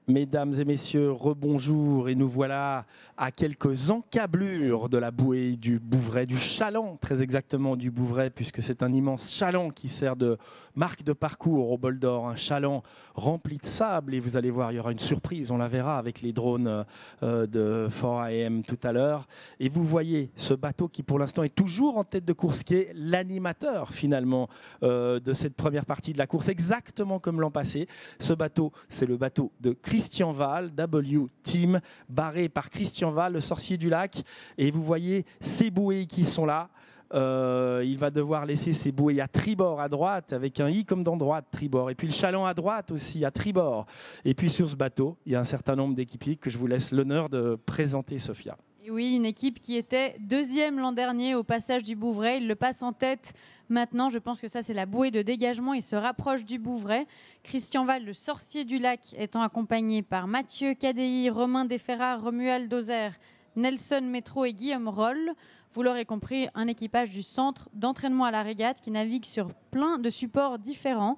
Mesdames et messieurs, rebonjour et nous voilà à quelques encablures de la bouée du Bouvray, du chaland très exactement du Bouvray, puisque c'est un immense chaland qui sert de marque de parcours au bol d'or, un chaland rempli de sable et vous allez voir, il y aura une surprise, on la verra avec les drones de 4AM tout à l'heure. Et vous voyez ce bateau qui pour l'instant est toujours en tête de course, qui est l'animateur finalement de cette première partie de la course, exactement comme l'an passé. Ce bateau, c'est le bateau de Christian Wahl, W Team, barré par Christian Wahl, le sorcier du lac. Et vous voyez ces bouées qui sont là. Il va devoir laisser ses bouées à tribord à droite, avec un i comme dans droite, tribord. Et puis le chaland à droite aussi, à tribord. Et puis sur ce bateau, il y a un certain nombre d'équipiers que je vous laisse l'honneur de présenter, Sophia. Et oui, une équipe qui était deuxième l'an dernier au passage du Bouvray. Il le passe en tête maintenant. Je pense que ça, c'est la bouée de dégagement. Il se rapproche du Bouvray. Christian Wahl, le sorcier du lac, étant accompagné par Mathieu Cadei, Romain Desferrard, Romuald Dozer, Nelson Métro et Guillaume Roll. Vous l'aurez compris, un équipage du centre d'entraînement à la régate qui navigue sur plein de supports différents.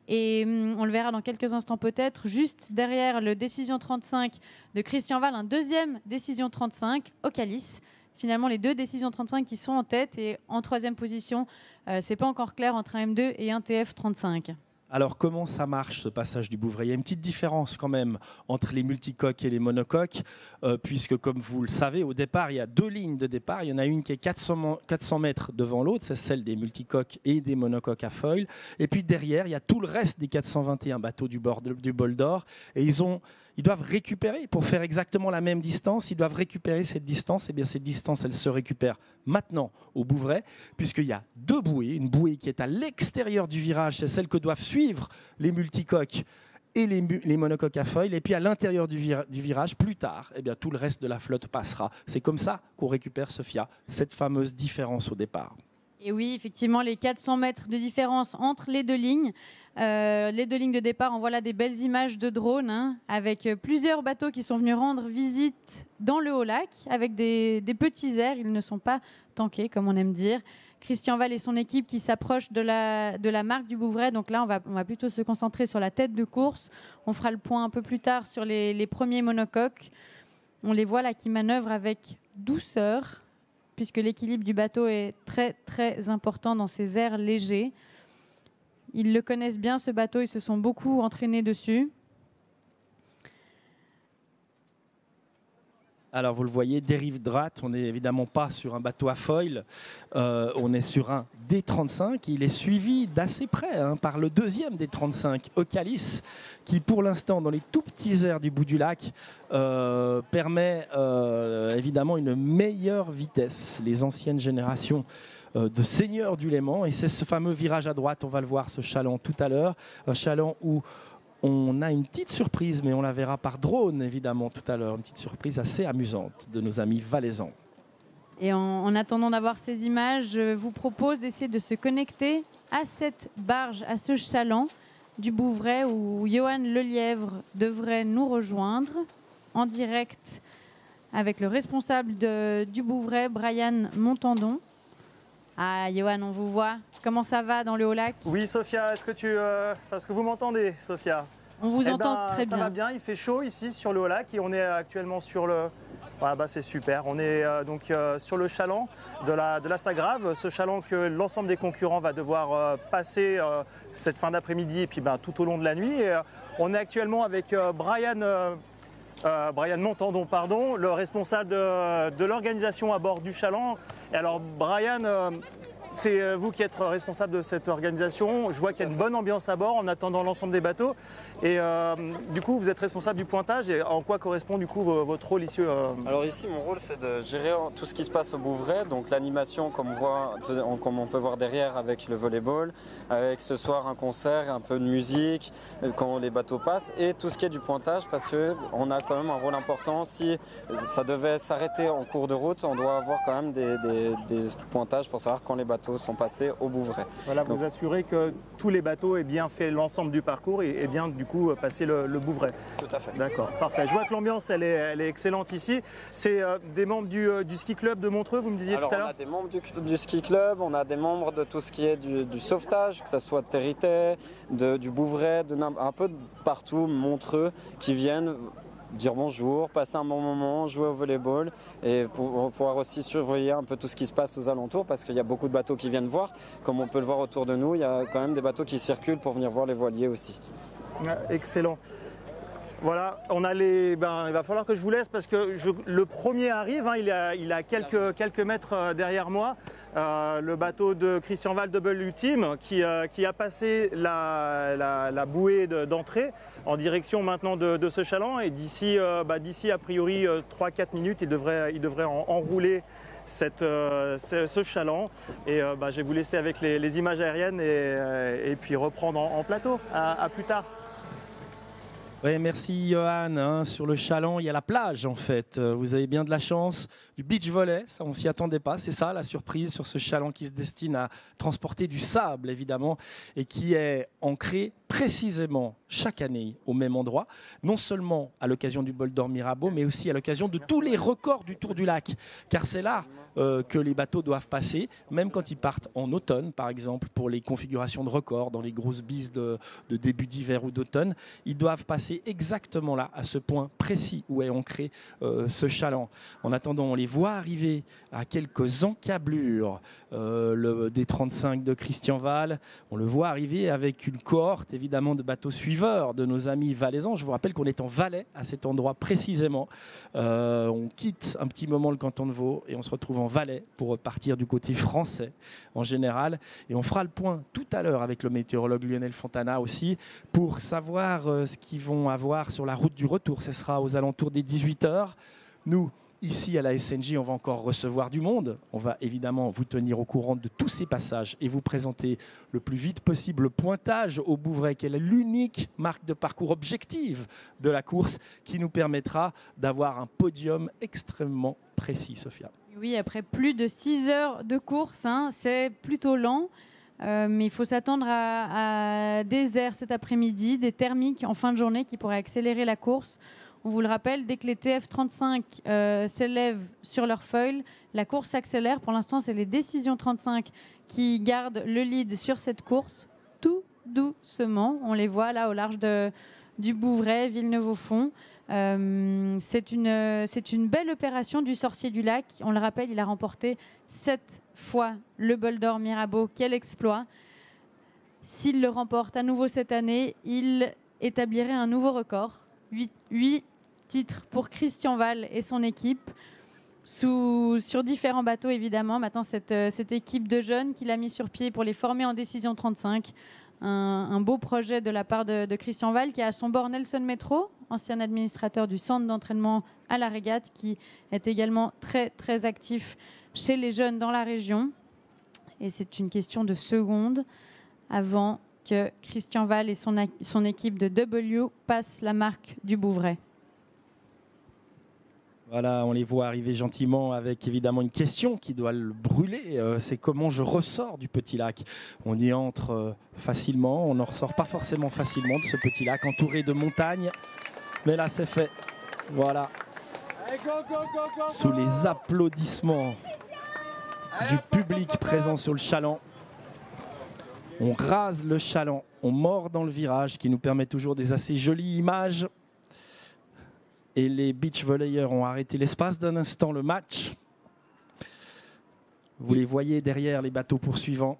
Et on le verra dans quelques instants peut-être, juste derrière le Décision 35 de Christian Wahl, un deuxième Décision 35 au Calice. Finalement, les deux Décisions 35 qui sont en tête et en troisième position, c'est pas encore clair entre un M2 et un TF35. Alors, comment ça marche, ce passage du Bouvray? Il y a une petite différence quand même entre les multicoques et les monocoques, puisque, comme vous le savez, au départ, il y a deux lignes de départ. Il y en a une qui est 400 mètres devant l'autre, c'est celle des multicoques et des monocoques à foil. Et puis derrière, il y a tout le reste des 421 bateaux du bol d'or. Et ils doivent récupérer, pour faire exactement la même distance, ils doivent récupérer cette distance. Et bien cette distance, elle se récupère maintenant au Bouvray, puisqu'il y a deux bouées. Une bouée qui est à l'extérieur du virage, c'est celle que doivent suivre les multicoques et les monocoques à foil. Et puis à l'intérieur du virage, plus tard, eh bien, tout le reste de la flotte passera. C'est comme ça qu'on récupère, Sophia, cette fameuse différence au départ. Et oui, effectivement, les 400 mètres de différence entre les deux lignes. Les deux lignes de départ, on voit là des belles images de drone, avec plusieurs bateaux qui sont venus rendre visite dans le Haut-Lac, avec des petits airs. Ils ne sont pas tankés, comme on aime dire. Christian Wahl et son équipe qui s'approchent de la marque du Bouvray. Donc là, on va plutôt se concentrer sur la tête de course. On fera le point un peu plus tard sur les premiers monocoques. On les voit là qui manœuvrent avec douceur, puisque l'équilibre du bateau est très, très important dans ces airs légers. Ils le connaissent bien, ce bateau, ils se sont beaucoup entraînés dessus. Alors vous le voyez, dérive droite, on n'est évidemment pas sur un bateau à foil, on est sur un D35. Il est suivi d'assez près par le deuxième D35, Ocalis, qui pour l'instant, dans les tout petits airs du bout du lac, permet évidemment une meilleure vitesse. Les anciennes générations de seigneurs du Léman, et c'est ce fameux virage à droite, on va le voir, ce chaland tout à l'heure, un chaland où on a une petite surprise, mais on la verra par drone évidemment tout à l'heure, une petite surprise assez amusante de nos amis valaisans. Et en attendant d'avoir ces images, je vous propose d'essayer de se connecter à cette barge, à ce chaland du Bouvray où Johan Lelièvre devrait nous rejoindre en direct avec le responsable du Bouvray, Brian Montandon. Ah, Johan, on vous voit. Comment ça va dans le Haut-Lac? Oui, Sophia, est-ce que vous m'entendez, Sophia? On vous entend très bien. Ça va bien, il fait chaud ici sur le Haut-Lac et on est actuellement sur le... Voilà, bah c'est super, on est donc sur le chaland de la Sagrave, ce chaland que l'ensemble des concurrents va devoir passer cette fin d'après-midi et puis tout au long de la nuit. Et, on est actuellement avec Brian Montandon, pardon, le responsable de l'organisation à bord du chaland. Et alors Brian, c'est vous qui êtes responsable de cette organisation. Je vois qu'il y a une bonne ambiance à bord en attendant l'ensemble des bateaux. Et du coup, vous êtes responsable du pointage. Et en quoi correspond du coup votre rôle ici Alors ici, mon rôle, c'est de gérer tout ce qui se passe au Bouvray. Donc l'animation, comme on peut voir derrière avec le volleyball, avec ce soir un concert, un peu de musique quand les bateaux passent, et tout ce qui est du pointage, parce qu'on a quand même un rôle important. Si ça devait s'arrêter en cours de route, on doit avoir quand même des pointages pour savoir quand les bateaux bateaux sont passés au Bouvray. Voilà, vous assurez que tous les bateaux aient bien fait l'ensemble du parcours et bien du coup passé le Bouvray. Tout à fait. D'accord, parfait. Je vois que l'ambiance elle est excellente ici. C'est des membres du ski club de Montreux, vous me disiez Alors, tout à on l'heure? a des membres du ski club, on a des membres de tout ce qui est du sauvetage, que ce soit de Territet, du Bouvray, un peu de partout, Montreux, qui viennent dire bonjour, passer un bon moment, jouer au volleyball et pour pouvoir aussi surveiller un peu tout ce qui se passe aux alentours parce qu'il y a beaucoup de bateaux qui viennent voir. Comme on peut le voir autour de nous, il y a quand même des bateaux qui circulent pour venir voir les voiliers aussi. Excellent. Voilà, on a il va falloir que je vous laisse parce que le premier arrive, hein, il a quelques mètres derrière moi. Le bateau de Christian Wall Double Ultime qui a passé la bouée d'entrée en direction maintenant de ce chaland et d'ici a priori 3-4 minutes il devrait enrouler ce chaland et je vais vous laisser avec les images aériennes et puis reprendre en plateau. À plus tard. Oui, merci Johan. Hein, sur le chaland, il y a la plage en fait. Vous avez bien de la chance. Du beach volley, ça on s'y attendait pas. C'est ça la surprise sur ce chaland qui se destine à transporter du sable évidemment et qui est ancré précisément chaque année au même endroit. Non seulement à l'occasion du Bol d'Or Mirabeau, mais aussi à l'occasion de tous les records du Tour du Lac. Car c'est là que les bateaux doivent passer, même quand ils partent en automne par exemple pour les configurations de records dans les grosses bises de début d'hiver ou d'automne. Ils doivent passer exactement là, à ce point précis où est ancré ce chaland. En attendant, on les voit arriver à quelques encablures des 35 de Christian Wall. On le voit arriver avec une cohorte évidemment de bateaux suiveurs de nos amis valaisans. Je vous rappelle qu'on est en Valais à cet endroit précisément. On quitte un petit moment le canton de Vaud et on se retrouve en Valais pour partir du côté français en général. Et on fera le point tout à l'heure avec le météorologue Lionel Fontana aussi pour savoir ce qu'ils vont avoir sur la route du retour. Ce sera aux alentours des 18h. Nous, ici à la SNJ, on va encore recevoir du monde. On va évidemment vous tenir au courant de tous ces passages et vous présenter le plus vite possible le pointage au Bouvray, qui est l'unique marque de parcours objective de la course qui nous permettra d'avoir un podium extrêmement précis, Sophia. Oui, après plus de 6 heures de course, hein, c'est plutôt lent. Mais il faut s'attendre à des airs cet après-midi, des thermiques en fin de journée qui pourraient accélérer la course. On vous le rappelle, dès que les TF35 s'élèvent sur leur foil, la course s'accélère. Pour l'instant, c'est les décisions 35 qui gardent le lead sur cette course, tout doucement. On les voit là au large du Bouvray, Villeneuve-au-Fond. C'est une belle opération du Sorcier du Lac. On le rappelle, il a remporté 7 fois le Bol d'Or Mirabeau. Quel exploit! S'il le remporte à nouveau cette année, il établirait un nouveau record. 8 titres pour Christian Wall et son équipe, sur différents bateaux évidemment. Maintenant, cette équipe de jeunes qu'il a mis sur pied pour les former en décision 35. Un beau projet de la part de Christian Wall qui a à son bord Nelson Métro, ancien administrateur du centre d'entraînement à la régate, qui est également très, très actif chez les jeunes dans la région. Et c'est une question de secondes avant que Christian Wall et son équipe de W passent la marque du Bouvray. Voilà, on les voit arriver gentiment avec évidemment une question qui doit le brûler. C'est comment je ressors du petit lac. On y entre facilement, on n'en ressort pas forcément facilement de ce petit lac entouré de montagnes. Mais là, c'est fait. Voilà. Sous les applaudissements du public présent sur le chaland. On rase le chaland, on mord dans le virage, qui nous permet toujours des assez jolies images. Et les beach volleyeurs ont arrêté l'espace d'un instant le match. Vous les voyez derrière les bateaux poursuivants.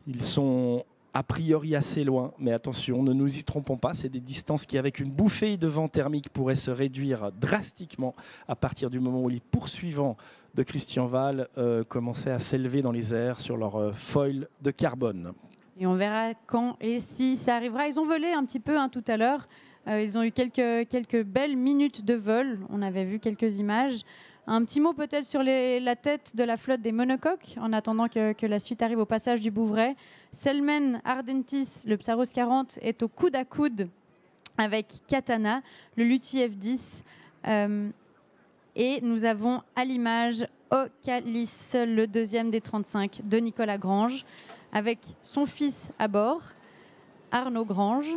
Ils sont a priori assez loin, mais attention, ne nous y trompons pas. C'est des distances qui, avec une bouffée de vent thermique, pourraient se réduire drastiquement à partir du moment où les poursuivants de Christian Wall commençaient à s'élever dans les airs sur leur foil de carbone. Et on verra quand et si ça arrivera. Ils ont volé un petit peu tout à l'heure. Ils ont eu quelques belles minutes de vol. On avait vu quelques images. Un petit mot peut-être sur la tête de la flotte des monocoques, en attendant que la suite arrive au passage du Bouvray. Selmen Ardentis, le Psaros 40, est au coude à coude avec Katana, le Lutti F10. Et nous avons à l'image Ocalis, le deuxième des 35 de Nicolas Grange, avec son fils à bord, Arnaud Grange,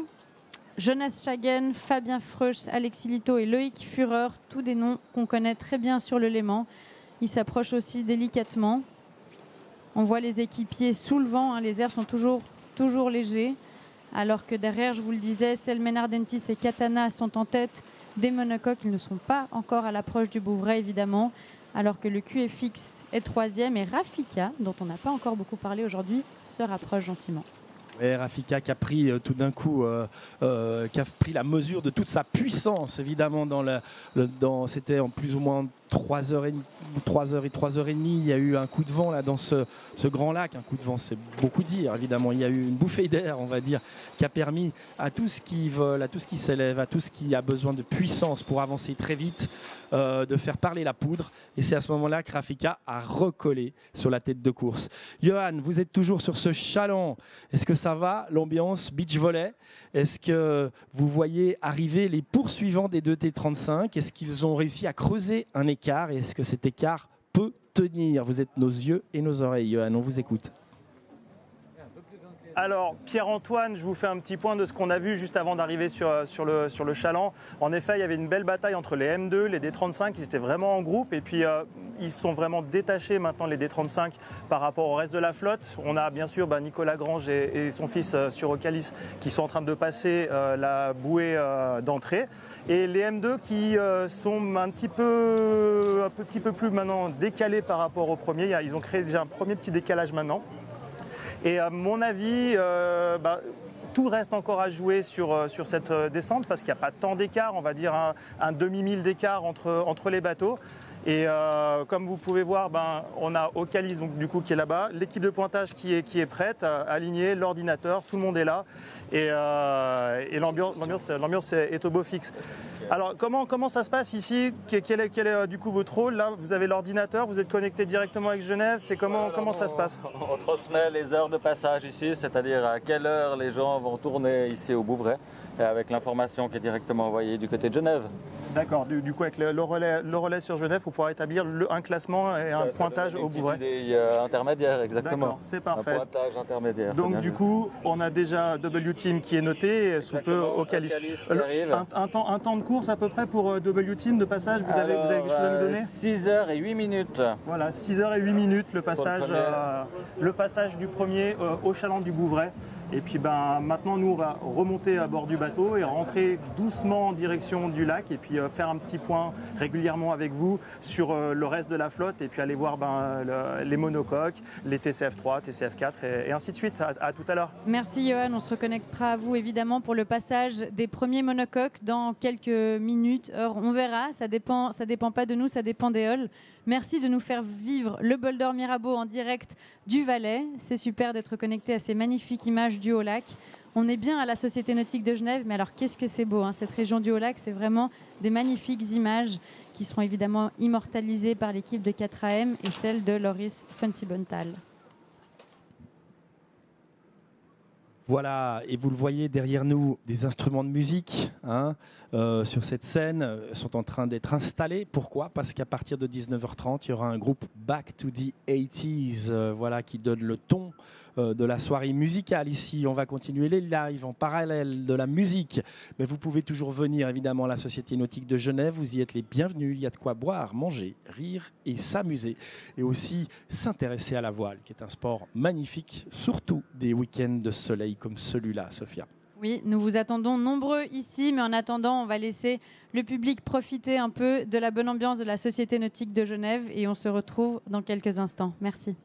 Jonas Schagen, Fabien Freuch, Alexis Lito et Loïc Führer, tous des noms qu'on connaît très bien sur le Léman. Ils s'approchent aussi délicatement. On voit les équipiers sous le vent, hein, les airs sont toujours légers, alors que derrière, je vous le disais, Selmen Ardentis et Katana sont en tête des monocoques. Ils ne sont pas encore à l'approche du Bouvray, évidemment, alors que le QFX est troisième et Rafika, dont on n'a pas encore beaucoup parlé aujourd'hui, se rapproche gentiment. Et Rafika qui a pris tout d'un coup, qui a pris la mesure de toute sa puissance, évidemment, c'était en plus ou moins 3h30. Il y a eu un coup de vent là, dans ce grand lac. Un coup de vent, c'est beaucoup dire, évidemment. Il y a eu une bouffée d'air, on va dire, qui a permis à tout ce qui vole, à tout ce qui s'élève, à tout ce qui a besoin de puissance pour avancer très vite, de faire parler la poudre. Et c'est à ce moment-là que Rafika a recollé sur la tête de course. Johan, vous êtes toujours sur ce chaland. Est-ce que ça va, l'ambiance beach volley? Est-ce que vous voyez arriver les poursuivants des 2T35? Est-ce qu'ils ont réussi à creuser un écart? Et est-ce que cet écart peut tenir? Vous êtes nos yeux et nos oreilles, Johan, on vous écoute. Alors, Pierre-Antoine, je vous fais un petit point de ce qu'on a vu juste avant d'arriver sur le chaland. En effet, il y avait une belle bataille entre les M2, les D35, ils étaient vraiment en groupe. Et puis, ils sont vraiment détachés maintenant, les D35, par rapport au reste de la flotte. On a bien sûr Nicolas Grange et son fils sur Ocalis qui sont en train de passer la bouée d'entrée. Et les M2 qui sont un petit peu plus maintenant décalés par rapport au premier. Ils ont créé déjà un premier petit décalage maintenant. Et à mon avis, tout reste encore à jouer sur cette descente parce qu'il n'y a pas tant d'écart, on va dire un demi-mille d'écart entre les bateaux. Et comme vous pouvez voir, on a Ocalis donc, du coup, qui est là-bas, l'équipe de pointage qui est prête, alignée, l'ordinateur, tout le monde est là. Et l'ambiance est au beau fixe. Alors comment ça se passe ici? Quel est du coup votre rôle? Là, vous avez l'ordinateur, vous êtes connecté directement avec Genève. C'est comment ça se passe? On transmet les heures de passage ici, c'est-à-dire à quelle heure les gens vont tourner ici au Bouvray, et avec l'information qui est directement envoyée du côté de Genève. D'accord, du coup avec le relais sur Genève pour pouvoir établir un classement et un pointage au Bouvray. Intermédiaire, exactement. D'accord, c'est parfait. Un pointage intermédiaire. Donc du coup, on a déjà W-Team qui est noté, sous peu Ocalis. Un temps de course à peu près pour W-Team de passage, vous avez quelque chose à nous donner? 6h et 8 minutes. Voilà, 6h et 8 minutes le passage du premier au chaland du Bouvray. Et puis maintenant, nous, on va remonter à bord du bateau et rentrer doucement en direction du lac et puis faire un petit point régulièrement avec vous sur le reste de la flotte et puis aller voir les monocoques, les TCF3, TCF4 et ainsi de suite. À tout à l'heure. Merci Johan, on se reconnectera à vous évidemment pour le passage des premiers monocoques dans quelques minutes, heures, on verra, ça dépend pas de nous, ça dépend des halls. Merci de nous faire vivre le Boulder Mirabeau en direct du Valais. C'est super d'être connecté à ces magnifiques images du Haut-Lac. On est bien à la Société Nautique de Genève, mais alors qu'est-ce que c'est beau, hein, cette région du Haut-Lac, c'est vraiment des magnifiques images qui seront évidemment immortalisées par l'équipe de 4AM et celle de Loris Fonsibontal. Voilà, et vous le voyez derrière nous, des instruments de musique sur cette scène sont en train d'être installés. Pourquoi? Parce qu'à partir de 19h30, il y aura un groupe Back to the 80s qui donne le ton de la soirée musicale ici. On va continuer les lives en parallèle de la musique. Mais vous pouvez toujours venir évidemment à la Société Nautique de Genève. Vous y êtes les bienvenus. Il y a de quoi boire, manger, rire et s'amuser. Et aussi s'intéresser à la voile, qui est un sport magnifique, surtout des week-ends de soleil comme celui-là, Sophia. Oui, nous vous attendons nombreux ici, mais en attendant, on va laisser le public profiter un peu de la bonne ambiance de la Société Nautique de Genève et on se retrouve dans quelques instants. Merci.